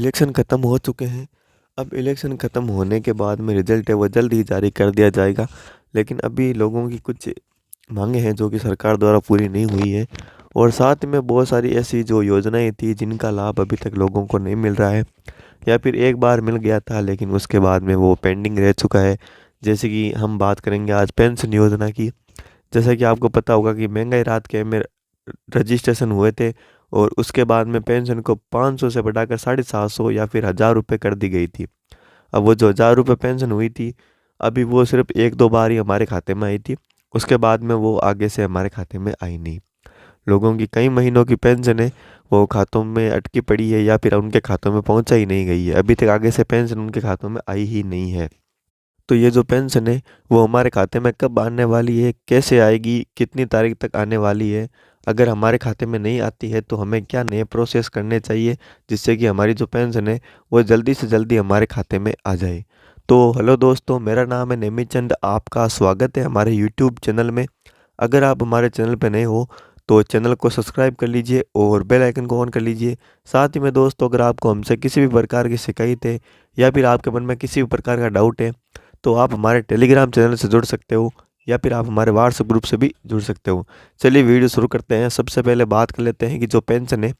Election ख़त्म हो चुके हैं। अब इलेक्शन ख़त्म होने के बाद में रिज़ल्ट है वो जल्द ही जारी कर दिया जाएगा। लेकिन अभी लोगों की कुछ माँगें हैं जो कि सरकार द्वारा पूरी नहीं हुई है, और साथ में बहुत सारी ऐसी जो योजनाएँ थी जिनका लाभ अभी तक लोगों को नहीं मिल रहा है, या फिर एक बार मिल गया था लेकिन उसके बाद में वो पेंडिंग रह चुका है। जैसे कि हम बात करेंगे आज पेंशन योजना की। जैसा कि आपको पता होगा कि महंगाई राहत कैंप में रजिस्ट्रेशन हुए थे, और उसके बाद में पेंशन को 500 से बढ़ाकर 750 या फिर 1000 रुपये कर दी गई थी। अब वो जो 1000 रुपये पेंशन हुई थी, अभी वो सिर्फ एक दो बार ही हमारे खाते में आई थी। उसके बाद में वो आगे से हमारे खाते में आई नहीं। लोगों की कई महीनों की पेंशन है वो खातों में अटकी पड़ी है, या फिर उनके खातों में पहुंचा ही नहीं गई है। अभी तक आगे से पेंशन उनके खातों में आई ही नहीं है। तो ये जो पेंशन है वो हमारे खाते में कब आने वाली है, कैसे आएगी, कितनी तारीख तक आने वाली है, अगर हमारे खाते में नहीं आती है तो हमें क्या नए प्रोसेस करने चाहिए जिससे कि हमारी जो पेंशन है वो जल्दी से जल्दी हमारे खाते में आ जाए। तो हेलो दोस्तों, मेरा नाम है नेमी चंद, आपका स्वागत है हमारे यूट्यूब चैनल में। अगर आप हमारे चैनल पर नए हो तो चैनल को सब्सक्राइब कर लीजिए और बेल आइकन को ऑन कर लीजिए। साथ ही में दोस्तों, अगर आपको हमसे किसी भी प्रकार की शिकायत है या फिर आपके मन में किसी भी प्रकार का डाउट है तो आप हमारे टेलीग्राम चैनल से जुड़ सकते हो, या फिर आप हमारे व्हाट्सएप ग्रुप से भी जुड़ सकते हो। चलिए वीडियो शुरू करते हैं। सबसे पहले बात कर लेते हैं कि जो पेंशन है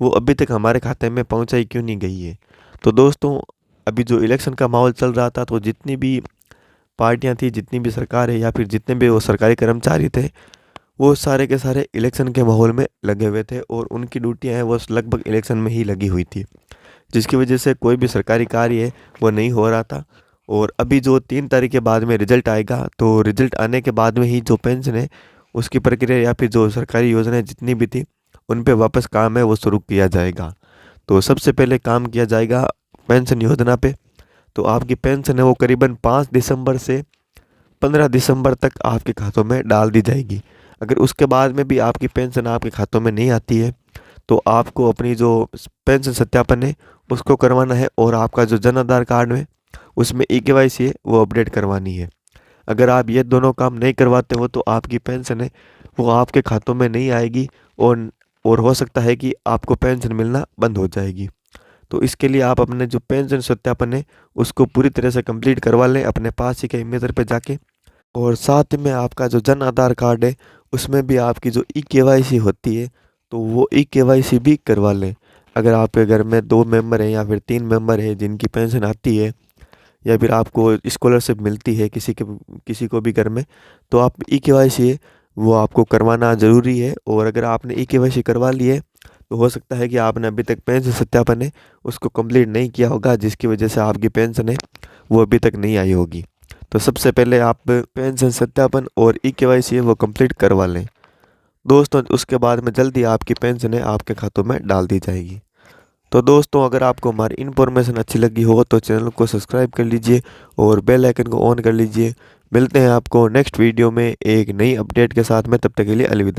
वो अभी तक हमारे खाते में पहुंचाई क्यों नहीं गई है। तो दोस्तों, अभी जो इलेक्शन का माहौल चल रहा था तो जितनी भी पार्टियां थी, जितनी भी सरकार है, या फिर जितने भी वो सरकारी कर्मचारी थे, वो सारे के सारे इलेक्शन के माहौल में लगे हुए थे, और उनकी ड्यूटियाँ हैं वो लगभग इलेक्शन में ही लगी हुई थी, जिसकी वजह से कोई भी सरकारी कार्य है वो नहीं हो रहा था। और अभी जो 3 तारीख के बाद में रिजल्ट आएगा, तो रिजल्ट आने के बाद में ही जो पेंशन है उसकी प्रक्रिया या फिर जो सरकारी योजनाएं जितनी भी थी उन पे वापस काम है वो शुरू किया जाएगा। तो सबसे पहले काम किया जाएगा पेंशन योजना पे। तो आपकी पेंशन है वो करीबन 5 दिसंबर से 15 दिसंबर तक आपके खातों में डाल दी जाएगी। अगर उसके बाद में भी आपकी पेंशन आपके खातों में नहीं आती है तो आपको अपनी जो पेंशन सत्यापन है उसको करवाना है, और आपका जो जन आधार कार्ड है उसमें ई-केवाईसी है वो अपडेट करवानी है। अगर आप ये दोनों काम नहीं करवाते हो तो आपकी पेंशन है वो आपके खातों में नहीं आएगी, और हो सकता है कि आपको पेंशन मिलना बंद हो जाएगी। तो इसके लिए आप अपने जो पेंशन सत्यापन है उसको पूरी तरह से कंप्लीट करवा लें अपने पास ही कहीं मेजर पे जाके। और साथ में आपका जो जन आधार कार्ड है उसमें भी आपकी जो ई-केवाईसी होती है तो वो ई-केवाईसी भी करवा लें। अगर आपके घर में 2 मेंबर हैं या फिर 3 मेंबर हैं जिनकी पेंशन आती है, या फिर आपको स्कॉलरशिप मिलती है किसी को भी घर में, तो आप ई-केवाईसी है वो आपको करवाना ज़रूरी है। और अगर आपने ई-केवाईसी करवा ली है तो हो सकता है कि आपने अभी तक पेंशन सत्यापन है उसको कंप्लीट नहीं किया होगा, जिसकी वजह से आपकी पेंशन है वो अभी तक नहीं आई होगी। तो सबसे पहले आप पेंशन सत्यापन और ई-केवाईसी है वो कंप्लीट करवा लें दोस्तों। उसके बाद में जल्दी आपकी पेंशन है आपके खातों में डाल दी जाएगी। तो दोस्तों, अगर आपको हमारी इन्फॉर्मेशन अच्छी लगी हो तो चैनल को सब्सक्राइब कर लीजिए और बेल आइकन को ऑन कर लीजिए। मिलते हैं आपको नेक्स्ट वीडियो में एक नई अपडेट के साथ में, तब तक के लिए अलविदा।